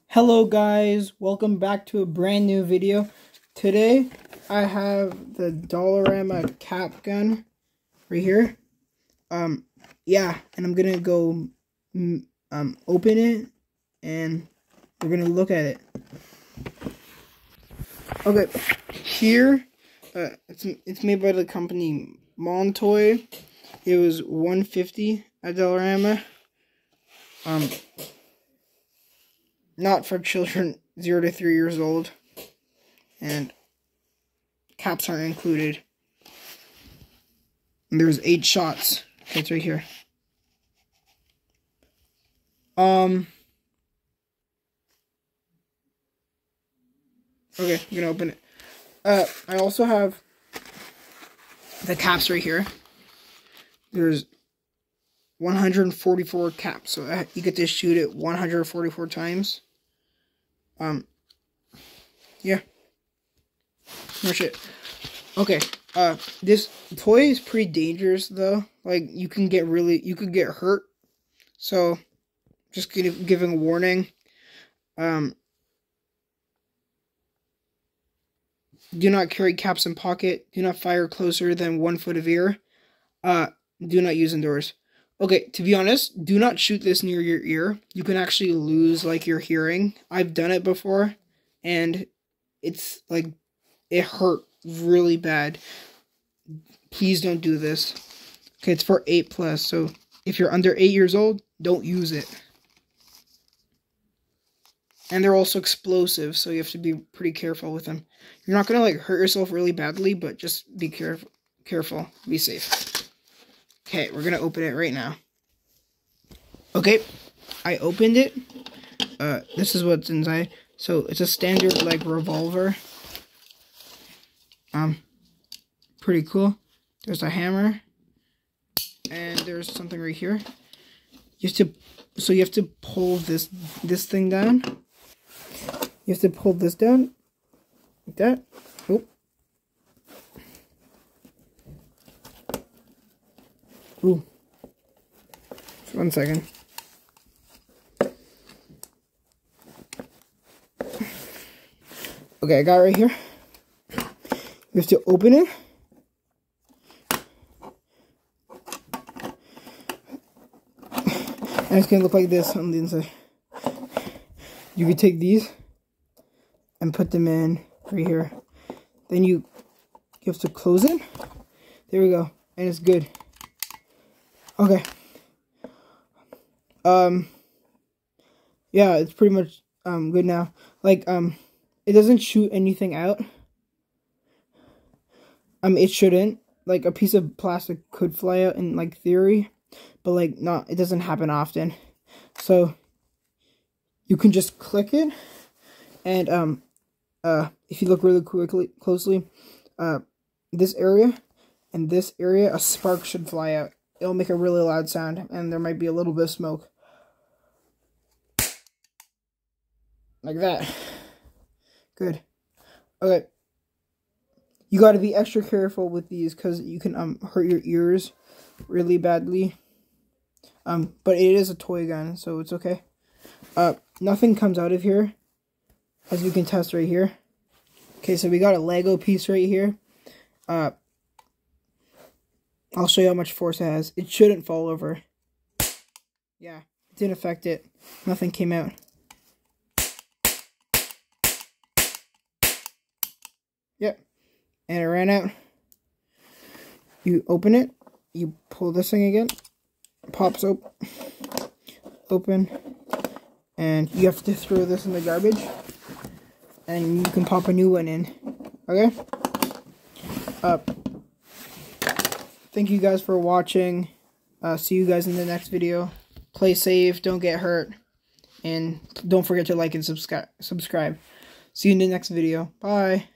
Hello guys, welcome back to a brand new video. Today I have the Dollarama cap gun right here. Yeah, and I'm gonna go open it and we're gonna look at it. Okay, here it's made by the company Montoy. It was $150 at Dollarama. Not for children 0 to 3 years old, and caps aren't included. And there's 8 shots. Okay, it's right here. Okay, I'm gonna open it. I also have the caps right here. There's 144 caps, so you get to shoot it 144 times. Yeah. Much it. Okay, this toy is pretty dangerous though. Like, you could get hurt. So, just giving a warning. Do not carry caps in pocket. Do not fire closer than 1 foot of ear. Do not use indoors. Okay, to be honest, do not shoot this near your ear. You can actually lose, like, your hearing. I've done it before, and it's, like, it hurt really bad. Please don't do this. Okay, it's for 8+, so if you're under 8 years old, don't use it. And they're also explosive, so you have to be pretty careful with them. You're not gonna, like, hurt yourself really badly, but just be careful. Be safe. Okay, we're gonna open it right now. Okay, I opened it. This is what's inside. So it's a standard, like, revolver. Pretty cool. There's a hammer, and there's something right here. You have to pull this thing down. You have to pull this down like that. Oh. Ooh. Just 1 second. Okay, I got it right here. You have to open it. And it's gonna look like this on the inside. You can take these and put them in right here. Then you have to close it. There we go. And it's good. Okay. Yeah, it's pretty much good now. Like, it doesn't shoot anything out. It shouldn't. Like, a piece of plastic could fly out in, like, theory, but, like, not, it doesn't happen often. So you can just click it, and if you look really closely, this area and this area, a spark should fly out. It'll make a really loud sound, and there might be a little bit of smoke. Like that. Good. Okay. You gotta be extra careful with these, because you can hurt your ears really badly. But it is a toy gun, so it's okay. Nothing comes out of here, as you can test right here. Okay, so we got a Lego piece right here. I'll show you how much force it has. It shouldn't fall over. Yeah, it didn't affect it. Nothing came out. Yep. And it ran out. You open it. You pull this thing again. It pops open. And you have to throw this in the garbage. And you can pop a new one in. Okay? Thank you guys for watching. See you guys in the next video. Play safe, don't get hurt, and don't forget to like and subscribe. See you in the next video. Bye.